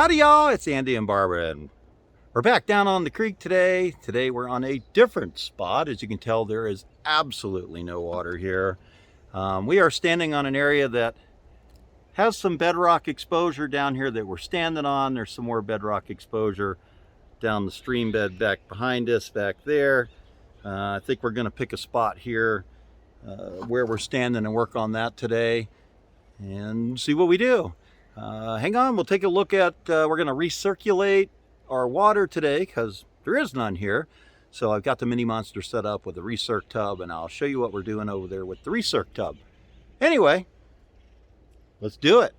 Howdy y'all, it's Andy and Barbara, and we're back down on the creek today. Today we're on a different spot. As you can tell, there is absolutely no water here. We are standing on an area that has some bedrock exposure down here that we're standing on. There's some more bedrock exposure down the stream bed back behind us, back there. I think we're going to pick a spot here where we're standing and work on that today and see what we do. Hang on, we'll take a look at, we're going to recirculate our water today because there is none here. So I've got the mini monster set up with a recirc tub, and I'll show you what we're doing over there with the recirc tub. Anyway, let's do it.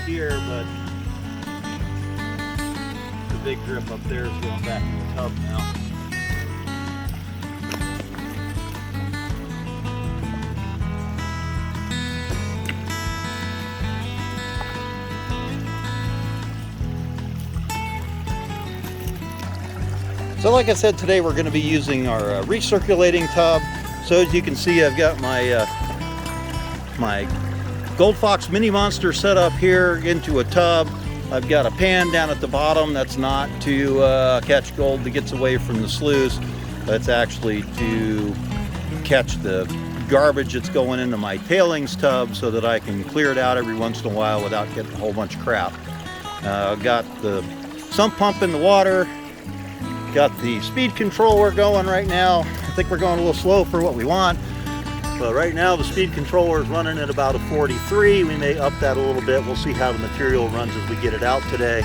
Here, but the big drip up there is going back in the tub now. So like I said, today we're going to be using our recirculating tub. So as you can see, I've got my my Gold Fox Mini Monster set up here into a tub. I've got a pan down at the bottom that's not to catch gold that gets away from the sluice. That's actually to catch the garbage that's going into my tailings tub so that I can clear it out every once in a while without getting a whole bunch of crap. I've got the sump pump in the water. Got the speed controller going right now. I think we're going a little slow for what we want. But right now the speed controller is running at about a 43. We may up that a little bit. We'll see how the material runs as we get it out today.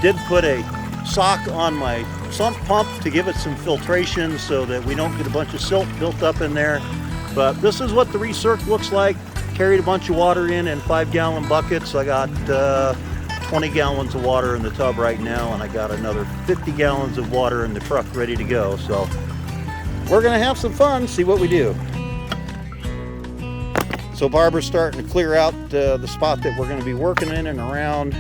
Did put a sock on my sump pump to give it some filtration so that we don't get a bunch of silt built up in there. But this is what the recirc looks like. Carried a bunch of water in 5-gallon buckets. I got 20 gallons of water in the tub right now, and I got another 50 gallons of water in the truck ready to go. So we're gonna have some fun, see what we do. So Barbara's starting to clear out the spot that we're going to be working in and around.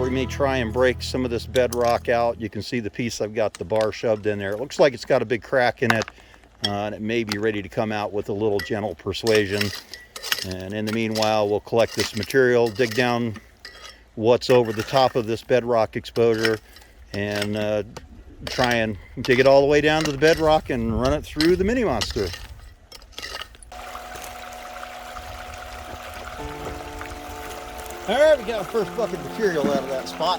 We may try and break some of this bedrock out. You can see the piece I've got the bar shoved in there. It looks like it's got a big crack in it, and it may be ready to come out with a little gentle persuasion. And in the meanwhile, we'll collect this material, dig down what's over the top of this bedrock exposure, and try and dig it all the way down to the bedrock and run it through the mini monster. All right, we got our first bucket of material out of that spot.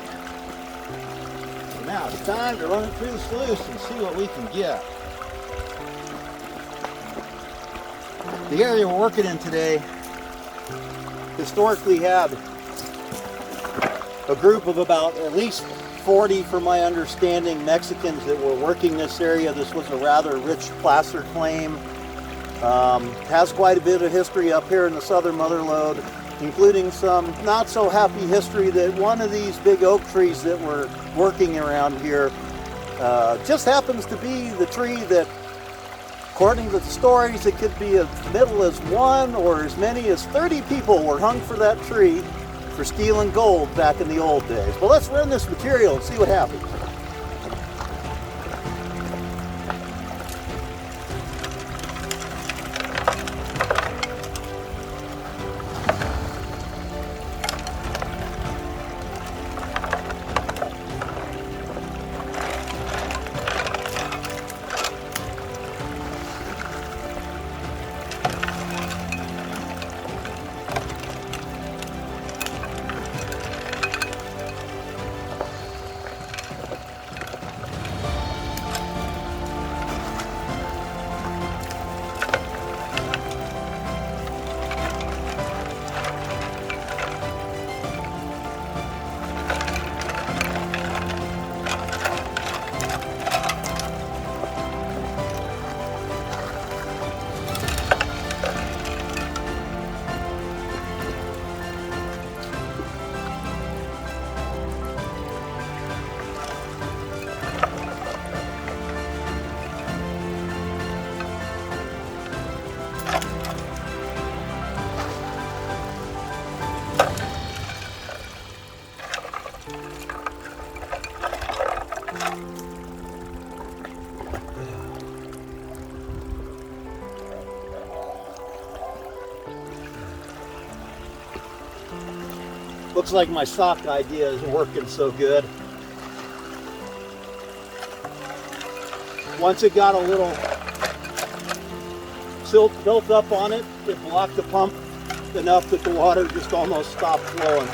So now it's time to run it through the sluice and see what we can get. The area we're working in today historically had a group of about at least 40, from my understanding, Mexicans that were working this area. This was a rather rich placer claim. Has quite a bit of history up here in the Southern Motherlode, including some not so happy history that one of these big oak trees that were working around here just happens to be the tree that, according to the stories, it could be as little as 1 or as many as 30 people were hung for that tree for stealing gold back in the old days. Well, let's run this material and see what happens. Looks like my sock idea isn't working so good. Once it got a little silt built up on it, it blocked the pump enough that the water just almost stopped flowing.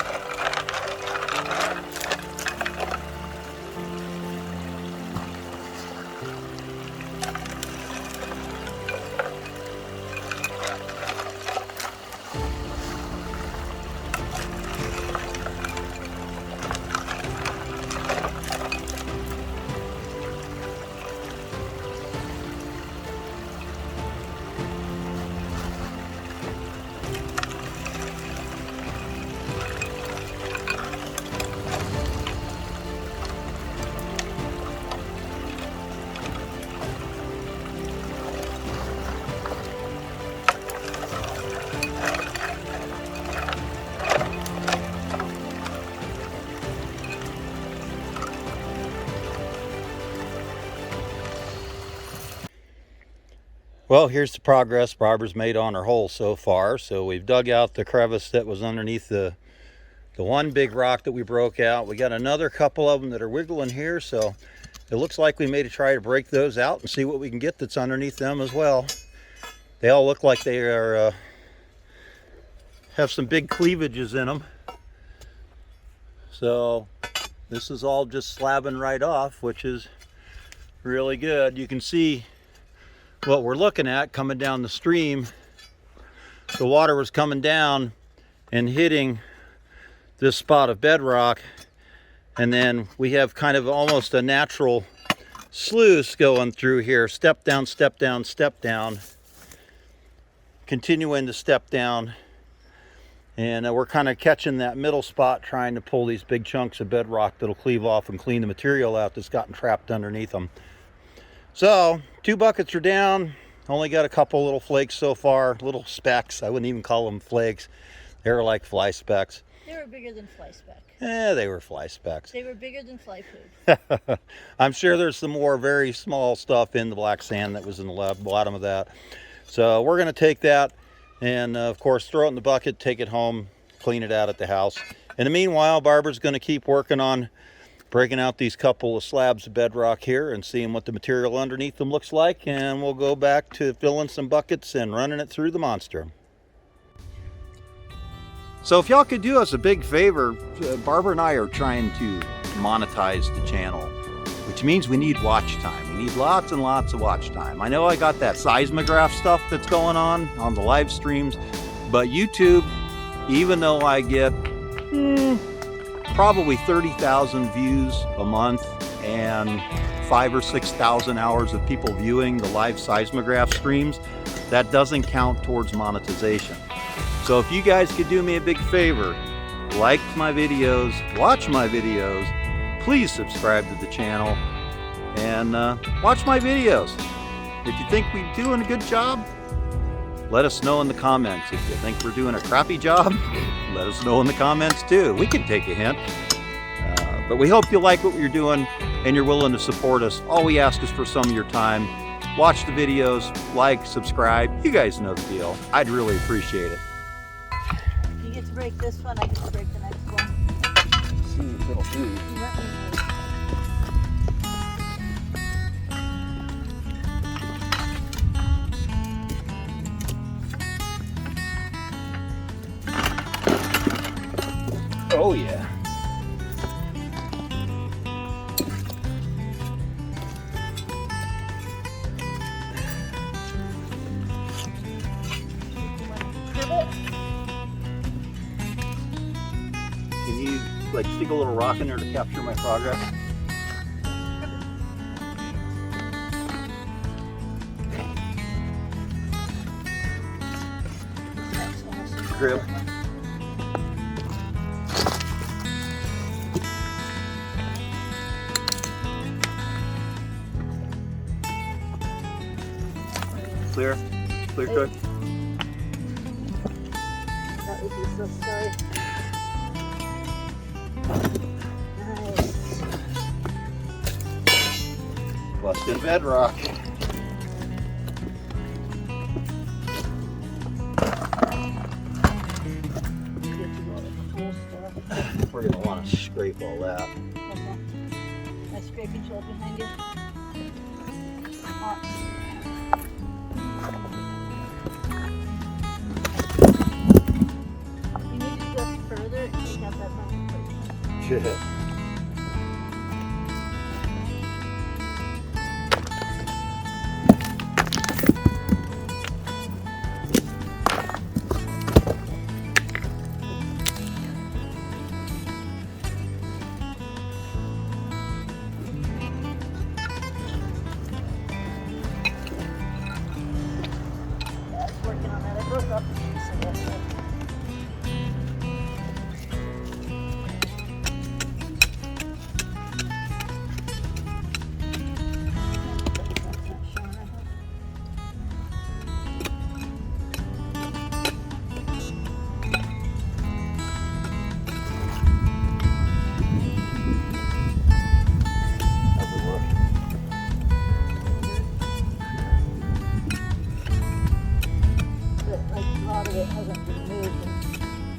Well, here's the progress Barbara's made on her hole so far. So we've dug out the crevice that was underneath the one big rock that we broke out. We got another couple of them that are wiggling here, so it looks like we may try to break those out and see what we can get that's underneath them as well. They all look like they are have some big cleavages in them. So this is all just slabbing right off, which is really good. You can see what we're looking at coming down the stream. The water was coming down and hitting this spot of bedrock, and then we have kind of almost a natural sluice going through here. Step down, step down, step down, continuing to step down, and we're kind of catching that middle spot, trying to pull these big chunks of bedrock that'll cleave off and clean the material out that's gotten trapped underneath them. So 2 buckets are down. Only got a couple little flakes so far, little specks. I wouldn't even call them flakes. They were like fly specks. They were bigger than fly speck. They were fly specks. They were bigger than fly food. I'm sure there's some more very small stuff in the black sand that was in the bottom of that. So we're going to take that and of course throw it in the bucket, take it home, clean it out at the house. In the meanwhile, Barbara's going to keep working on breaking out these couple of slabs of bedrock here and seeing what the material underneath them looks like, and we'll go back to filling some buckets and running it through the monster. So if y'all could do us a big favor, Barbara and I are trying to monetize the channel, which means we need watch time. We need lots and lots of watch time. I know I got that seismograph stuff that's going on the live streams, but YouTube, even though I get probably 30,000 views a month and 5,000 or 6,000 hours of people viewing the live seismograph streams, that doesn't count towards monetization. So if you guys could do me a big favor, like my videos, watch my videos, please subscribe to the channel and watch my videos. If you think we're doing a good job, let us know in the comments. If you think we're doing a crappy job, let us know in the comments too. We can take a hint. But we hope you like what we're doing and you're willing to support us. All we ask is for some of your time. Watch the videos, like, subscribe. You guys know the deal. I'd really appreciate it. You get to break this one, I get to break the next one. Let's see if it'll do. Oh yeah. Can you like stick a little rock in there to capture my progress? Grip. Clear? Clear cut? That would be so sorry. Nice. Busted bedrock. Get to go with the full stuff. we're going to want to scrape all that. Okay. My scraping tool behind you. You need to go further and take out that bone first. Shit.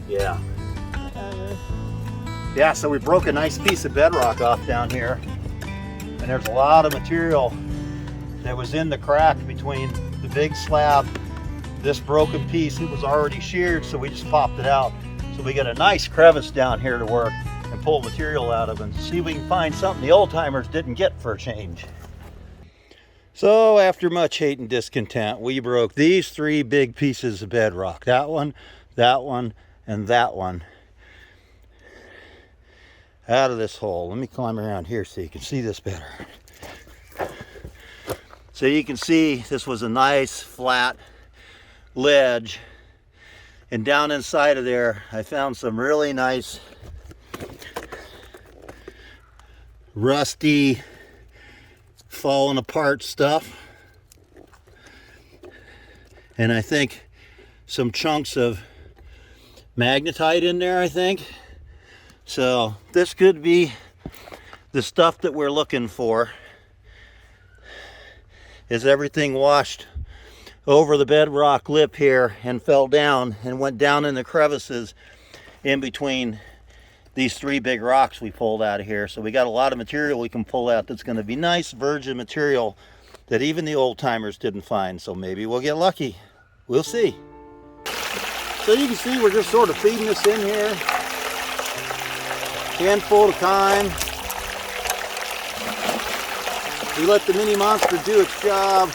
Yeah. Yeah, so we broke a nice piece of bedrock off down here, and there's a lot of material that was in the crack between the big slab, this broken piece. It was already sheared, so we just popped it out. So we got a nice crevice down here to work and pull material out of and see if we can find something the old timers didn't get for a change. So after much hate and discontent, we broke these 3 big pieces of bedrock. That one, and that one out of this hole. Let me climb around here so you can see this better. So you can see this was a nice flat ledge, and down inside of there I found some really nice rusty, falling apart stuff, and I think some chunks of magnetite in there, I think. So this could be the stuff that we're looking for. Is everything washed over the bedrock lip here and fell down and went down in the crevices in between these 3 big rocks we pulled out of here. So we got a lot of material we can pull out that's going to be nice virgin material that even the old timers didn't find. So maybe we'll get lucky. We'll see. So you can see we're just sort of feeding this in here, handful at a time. We let the mini monster do its job,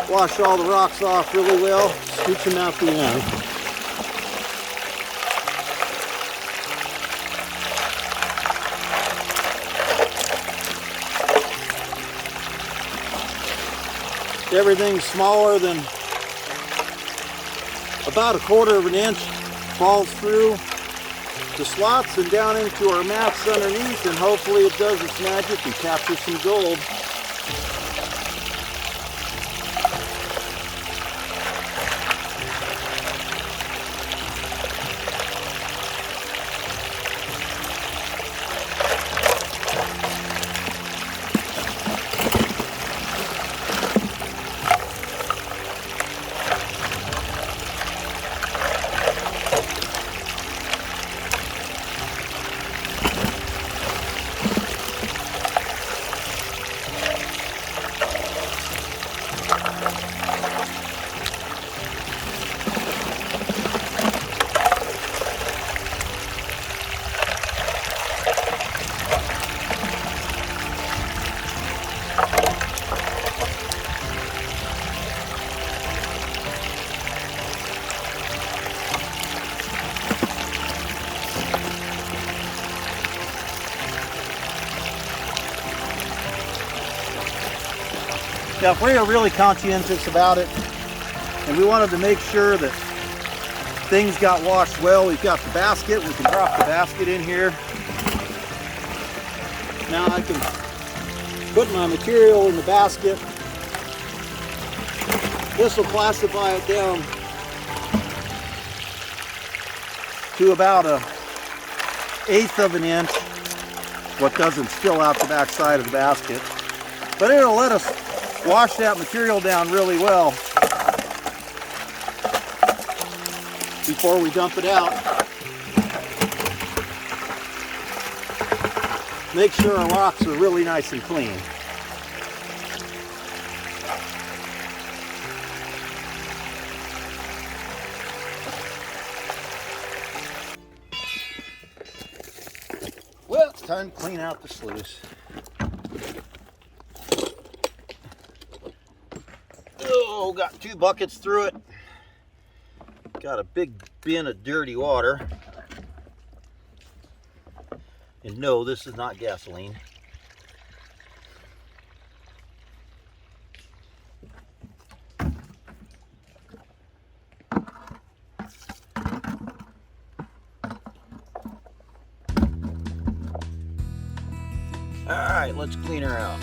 wash all the rocks off really well, scooch them out the end. Everything smaller than about 1/4 of an inch falls through the slots and down into our mats underneath, and hopefully it does its magic and captures some gold. Now, if we are really conscientious about it, and we wanted to make sure that things got washed well, we've got the basket. We can drop the basket in here. Now I can put my material in the basket. This will classify it down to about 1/8 of an inch, what doesn't spill out the back side of the basket. But it'll let us wash that material down really well before we dump it out. make sure our rocks are really nice and clean. Well, it's time to clean out the sluice. Oh, got 2 buckets through it. Got a big bin of dirty water. And no, this is not gasoline. All right, let's clean her out.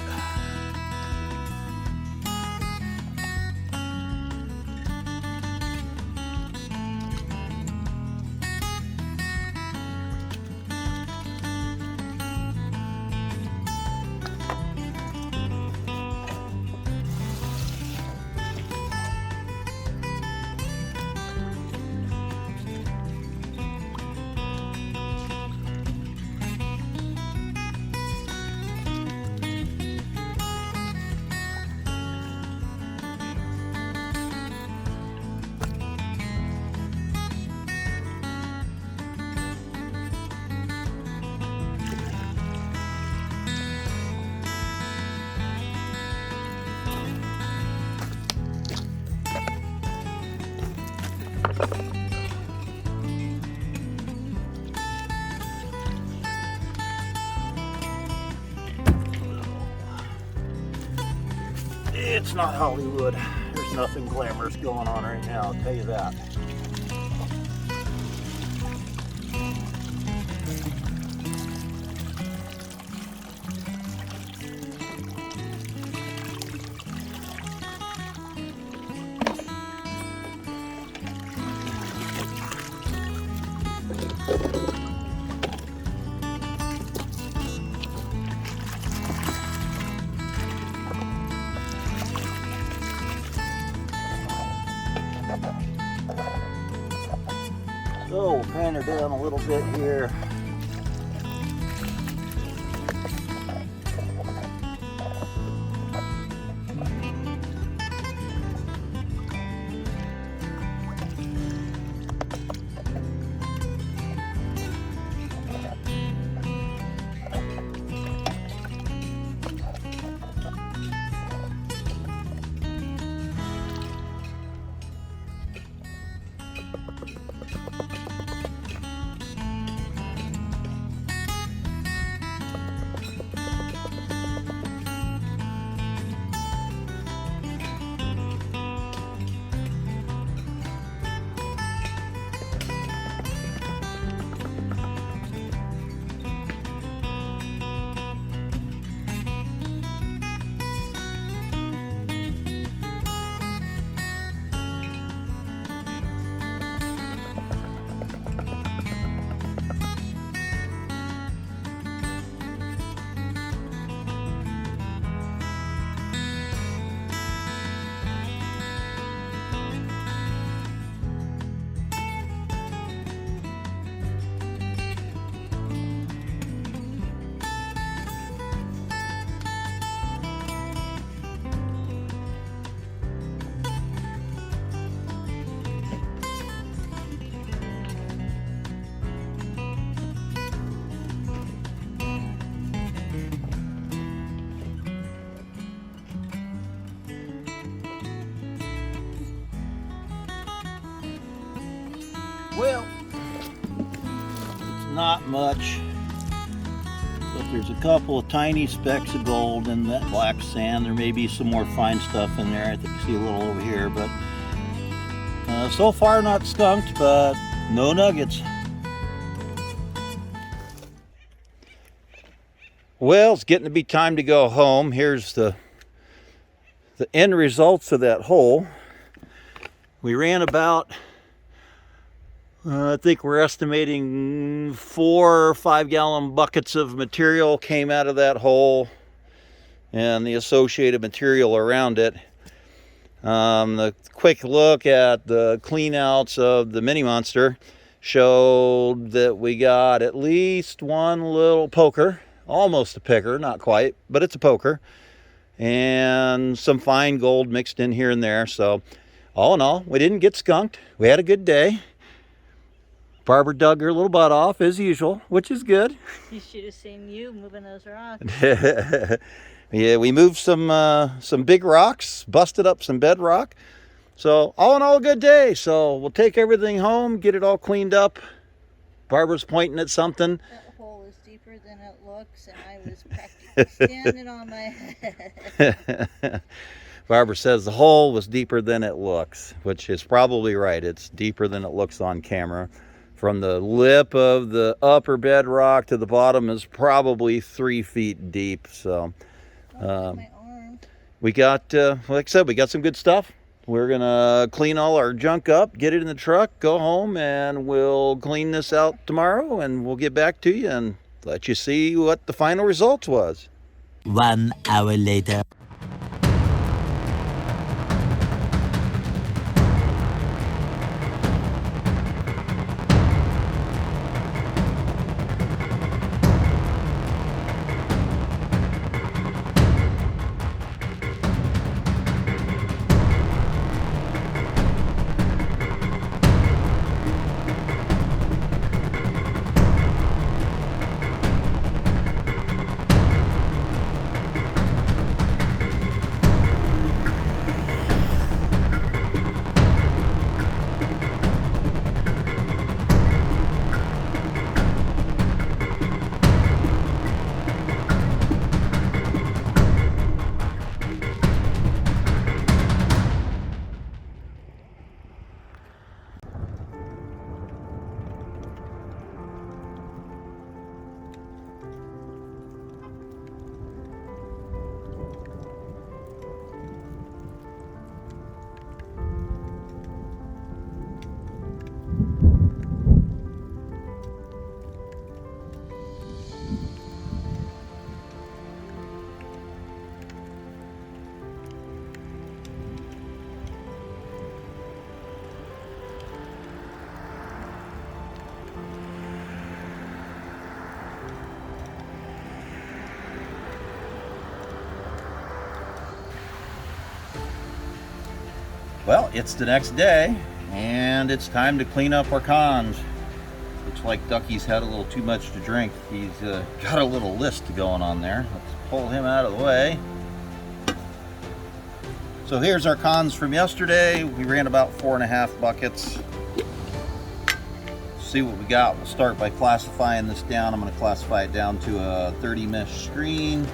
It's not Hollywood. There's nothing glamorous going on right now, I'll tell you that. So we'll pan her down a little bit here. Well, it's not much, but there's a couple of tiny specks of gold in that black sand. There may be some more fine stuff in there. I think you see a little over here, but so far not skunked, but no nuggets. Well, it's getting to be time to go home. Here's the end results of that hole. We ran about, I think we're estimating 4 or 5 gallon buckets of material came out of that hole and the associated material around it. The quick look at the cleanouts of the Mini Monster showed that we got at least one little poker almost a picker, not quite, but it's a poker. And some fine gold mixed in here and there. So all in all, we didn't get skunked. We had a good day. Barbara dug her little butt off as usual, which is good. You should have seen you moving those rocks. Yeah, we moved some big rocks, busted up some bedrock. So all in all, a good day. So we'll take everything home, get it all cleaned up. Barbara's pointing at something. That hole is deeper than it looks, and I was practically standing on my head. Barbara says the hole was deeper than it looks, which is probably right. It's deeper than it looks on camera. From the lip of the upper bedrock to the bottom is probably 3 feet deep. So My arm. we got, like I said, we got some good stuff. We're gonna clean all our junk up, get it in the truck, go home, and we'll clean this out tomorrow, and we'll get back to you and let you see what the final results was. 1 hour later. Well, it's the next day, and it's time to clean up our cons. Looks like Ducky's had a little too much to drink. He's got a little list going on there. Let's pull him out of the way. So here's our cons from yesterday. We ran about 4.5 buckets. See what we got. We'll start by classifying this down. I'm going to classify it down to a 30 mesh screen.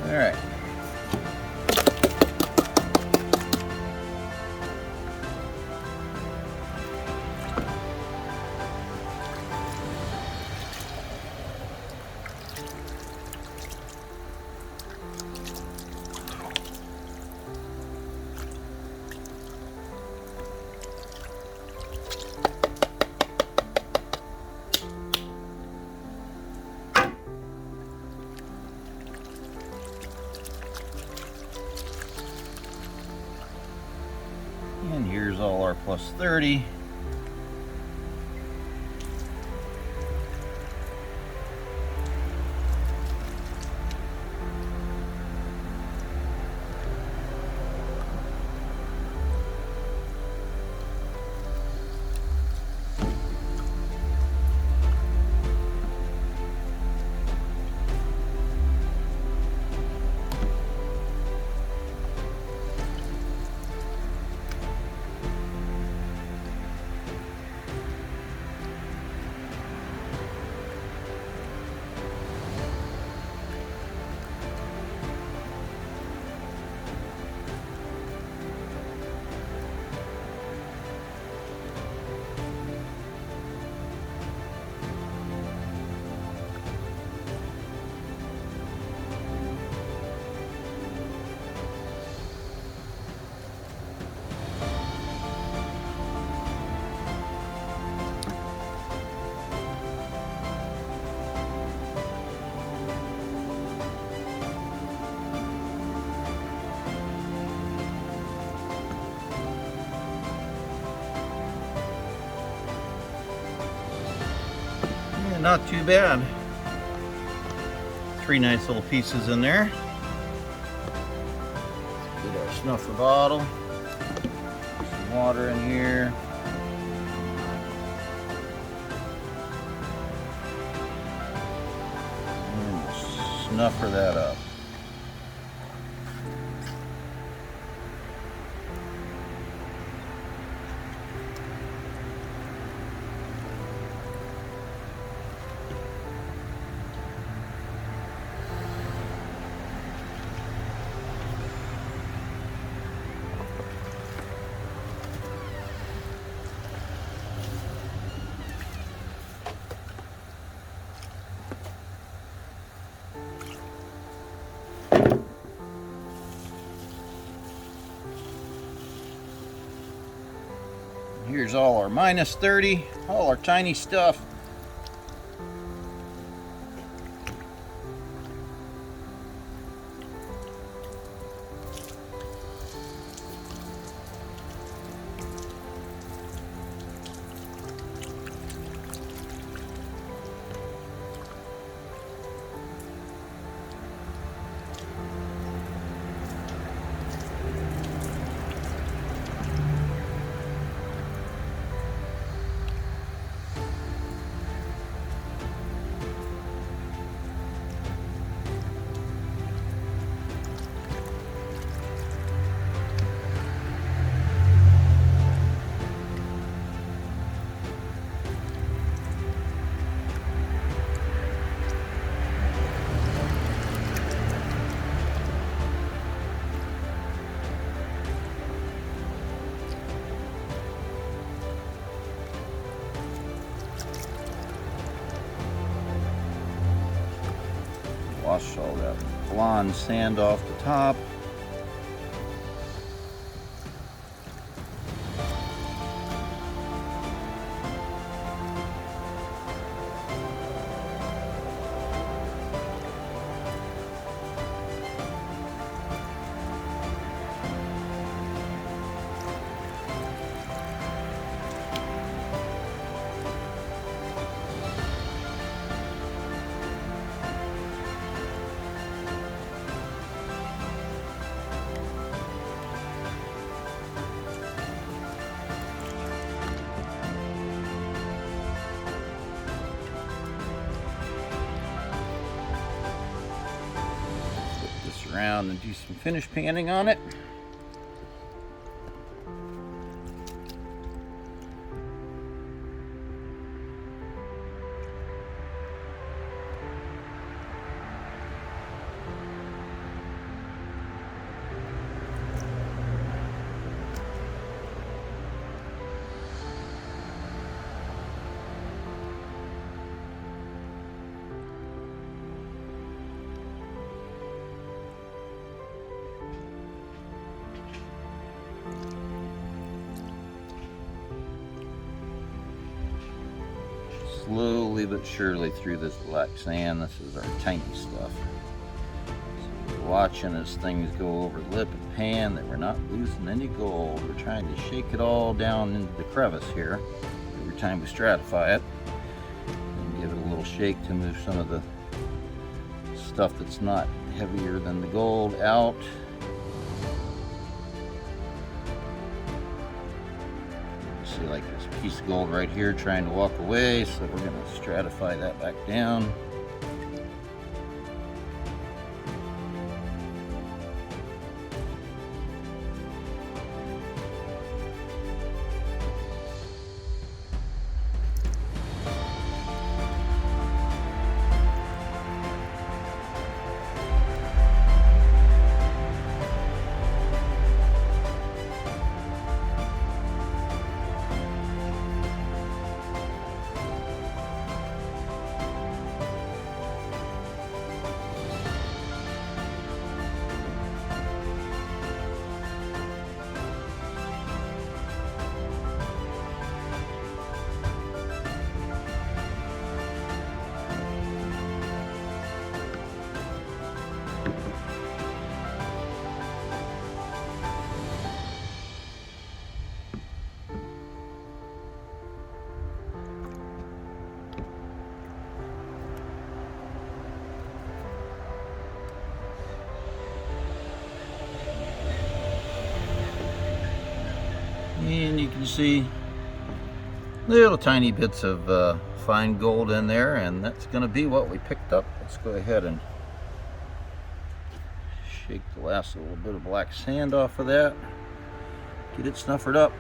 All right. And here's all our plus 30. Not too bad. 3 nice little pieces in there. Let's get our snuffer bottle. Some water in here. And snuffer that up. Here's all our minus 30, all our tiny stuff. Wash all that blonde sand off the top. Around and do some finish panning on it. Slowly but surely through this black sand. This is our tiny stuff. So we're watching as things go over the lip of the pan that we're not losing any gold. We're trying to shake it all down into the crevice here every time we stratify it. And give it a little shake to move some of the stuff that's not heavier than the gold out. See, like this piece of gold right here trying to walk away, so we're going to stratify that back down. see little tiny bits of fine gold in there, and that's going to be what we picked up. Let's go ahead and shake the last little bit of black sand off of that. Get it snuffered up.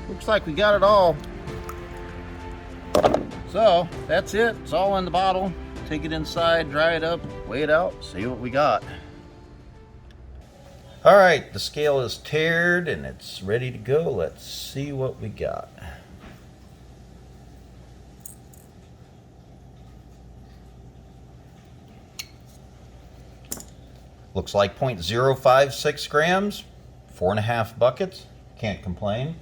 Looks like we got it all. So that's it. It's all in the bottle. Take it inside, dry it up, weigh it out, see what we got. All right, the scale is tared and it's ready to go. Let's see what we got. Looks like 0.056 grams, 4.5 buckets. Can't complain.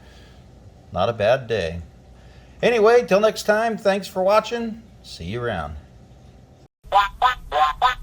Not a bad day. Anyway, till next time, thanks for watching. See you around.